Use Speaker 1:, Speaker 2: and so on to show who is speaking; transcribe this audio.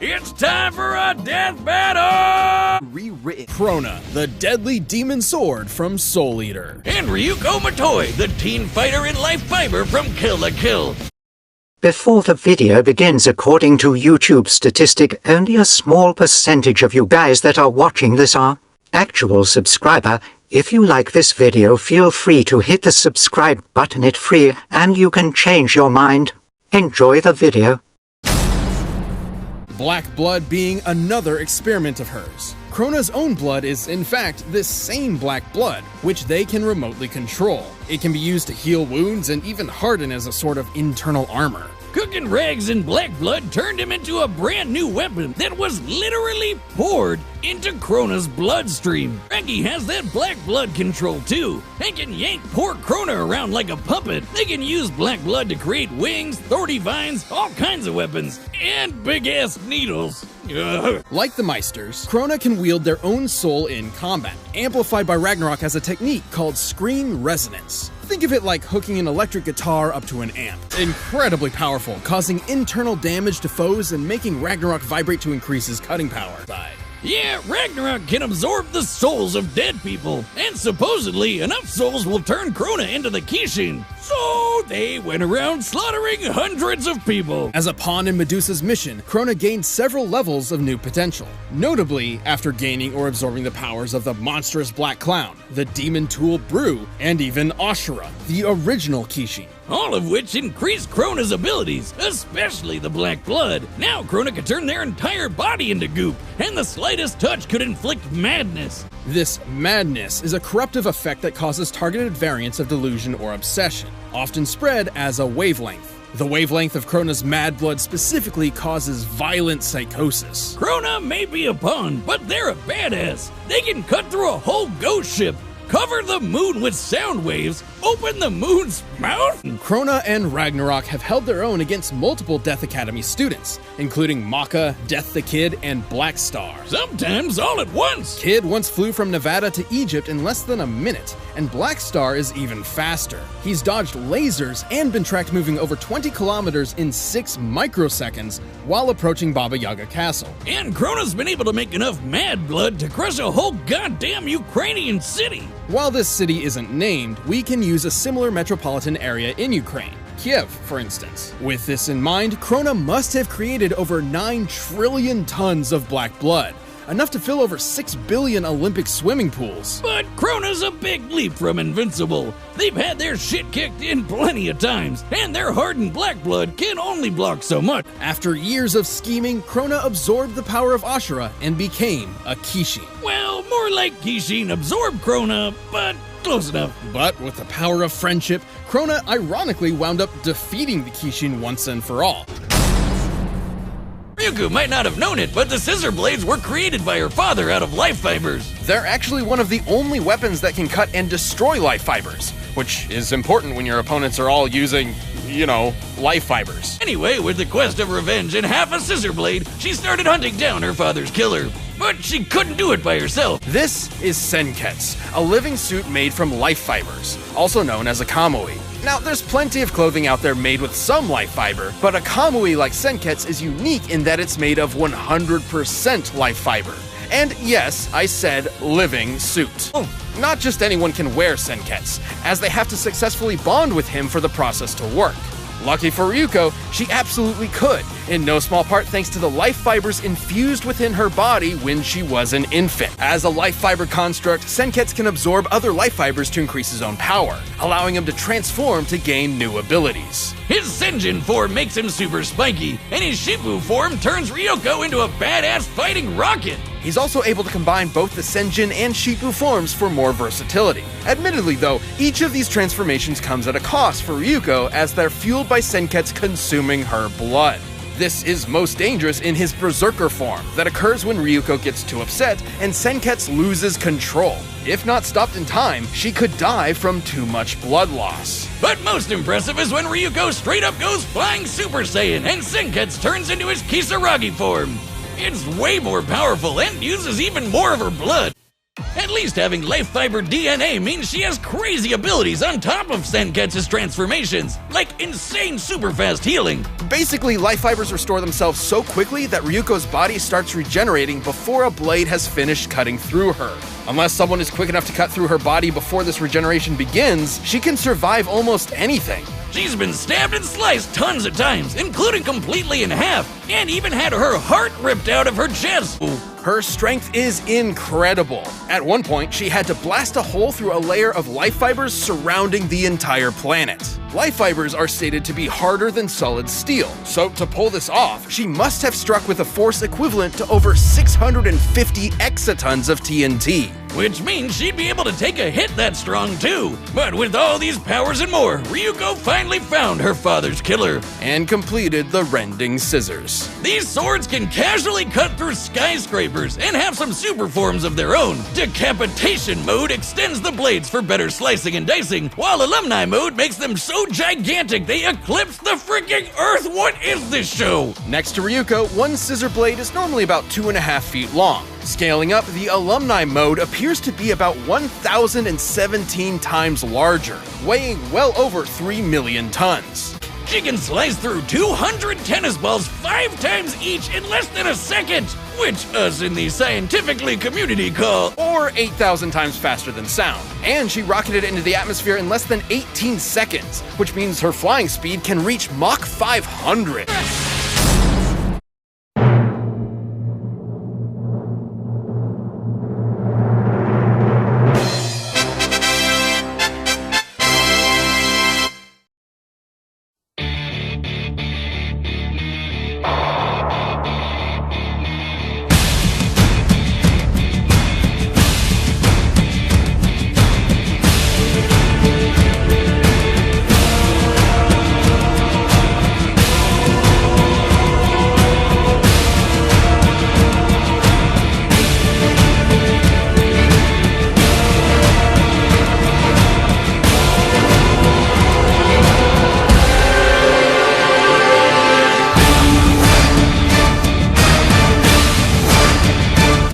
Speaker 1: It's time for a death battle!
Speaker 2: Rewritten.
Speaker 3: Crona, the deadly demon sword from Soul Eater.
Speaker 1: And Ryuko Matoi, the teen fighter in life fiber from Kill la Kill.
Speaker 4: Before the video begins, according to YouTube statistic, only a small percentage of you guys that are watching this are actual subscriber. If you like this video, feel free to hit the subscribe button, it's free, and you can change your mind. Enjoy the video.
Speaker 3: Black blood being another experiment of hers. Crona's own blood is, in fact, this same black blood, which they can remotely control. It can be used to heal wounds and even harden as a sort of internal armor.
Speaker 1: Cooking rags in black blood turned him into a brand new weapon that was literally poured into Crona's bloodstream. Raggy has that black blood control too, and can yank poor Crona around like a puppet. They can use black blood to create wings, thorny vines, all kinds of weapons, and big-ass needles. Ugh.
Speaker 3: Like the Meisters, Crona can wield their own soul in combat, amplified by Ragnarok as a technique called screen resonance. Think of it like hooking an electric guitar up to an amp. Incredibly powerful, causing internal damage to foes and making Ragnarok vibrate to increase his cutting power.
Speaker 1: Yeah, Ragnarok can absorb the souls of dead people, and supposedly enough souls will turn Crona into the Kishin. So they went around slaughtering hundreds of people.
Speaker 3: As a pawn in Medusa's mission, Crona gained several levels of new potential. Notably, after gaining or absorbing the powers of the monstrous Black Clown, the demon tool Brew, and even Ashura, the original Kishin.
Speaker 1: All of which increased Crona's abilities, especially the black blood. Now Crona could turn their entire body into goop, and the slightest touch could inflict madness.
Speaker 3: This madness is a corruptive effect that causes targeted variants of delusion or obsession, often spread as a wavelength. The wavelength of Crona's mad blood specifically causes violent psychosis.
Speaker 1: Crona may be a pawn, but they're a badass. They can cut through a whole ghost ship, cover the moon with sound waves, open the moon's mouth.
Speaker 3: Crona and Ragnarok have held their own against multiple Death Academy students, including Maka, Death the Kid, and Black Star.
Speaker 1: Sometimes all at once.
Speaker 3: Kid once flew from Nevada to Egypt in less than a minute, and Black Star is even faster. He's dodged lasers and been tracked moving over 20 kilometers in 6 microseconds while approaching Baba Yaga Castle.
Speaker 1: And Crona's been able to make enough mad blood to crush a whole goddamn Ukrainian city.
Speaker 3: While this city isn't named, we can use a similar metropolitan area in Ukraine, Kiev, for instance. With this in mind, Crona must have created over 9 trillion tons of black blood, enough to fill over 6 billion Olympic swimming pools.
Speaker 1: But Crona's a big leap from invincible. They've had their shit kicked in plenty of times, and their hardened black blood can only block so much.
Speaker 3: After years of scheming, Crona absorbed the power of Ashura and became a Kishin.
Speaker 1: Well, more like Kishin absorbed Crona, but close enough.
Speaker 3: But with the power of friendship, Crona ironically wound up defeating the Kishin once and for all.
Speaker 1: Ryuko might not have known it, but the scissor blades were created by her father out of life fibers.
Speaker 5: They're actually one of the only weapons that can cut and destroy life fibers, which is important when your opponents are all using, life fibers.
Speaker 1: Anyway, with the quest of revenge and half a scissor blade, she started hunting down her father's killer. But she couldn't do it by herself.
Speaker 5: This is Senketsu, a living suit made from life fibers, also known as a kamui. Now, there's plenty of clothing out there made with some life fiber, but a kamui like Senketsu is unique in that it's made of 100% life fiber. And yes, I said living suit. Not just anyone can wear Senketsu, as they have to successfully bond with him for the process to work. Lucky for Ryuko, she absolutely could, in no small part thanks to the life fibers infused within her body when she was an infant. As a life fiber construct, Senketsu can absorb other life fibers to increase his own power, allowing him to transform to gain new abilities.
Speaker 1: His Senjin form makes him super spiky, and his Shifu form turns Ryuko into a badass fighting rocket.
Speaker 5: He's also able to combine both the Senjin and Shifu forms for more versatility. Admittedly though, each of these transformations comes at a cost for Ryuko as they're fueled by Senketsu consuming her blood. This is most dangerous in his Berserker form that occurs when Ryuko gets too upset and Senketsu loses control. If not stopped in time, she could die from too much blood loss.
Speaker 1: But most impressive is when Ryuko straight up goes flying Super Saiyan and Senketsu turns into his Kisaragi form. It's way more powerful and uses even more of her blood. At least least having life fiber DNA means she has crazy abilities on top of Senketsu's transformations, like insane super fast healing.
Speaker 5: Basically, life fibers restore themselves so quickly that Ryuko's body starts regenerating before a blade has finished cutting through her. Unless someone is quick enough to cut through her body before this regeneration begins, she can survive almost anything.
Speaker 1: She's been stabbed and sliced tons of times, including completely in half, and even had her heart ripped out of her chest.
Speaker 5: Her strength is incredible. At one point, she had to blast a hole through a layer of life fibers surrounding the entire planet. Life fibers are stated to be harder than solid steel, so to pull this off, she must have struck with a force equivalent to over 650 exatons of TNT.
Speaker 1: Which means she'd be able to take a hit that strong too. But with all these powers and more, Ryuko finally found her father's killer.
Speaker 5: And completed the rending scissors.
Speaker 1: These swords can casually cut through skyscrapers and have some super forms of their own. Decapitation mode extends the blades for better slicing and dicing, while alumni mode makes them so gigantic they eclipse the freaking earth. What is this show?
Speaker 5: Next to Ryuko, one scissor blade is normally about 2.5 feet long. Scaling up, the alumni mode appears to be about 1,017 times larger, weighing well over 3 million tons.
Speaker 1: She can slice through 200 tennis balls 5 times each in less than a second, which us in the scientifically community call,
Speaker 5: or 8,000 times faster than sound. And she rocketed into the atmosphere in less than 18 seconds, which means her flying speed can reach Mach 500.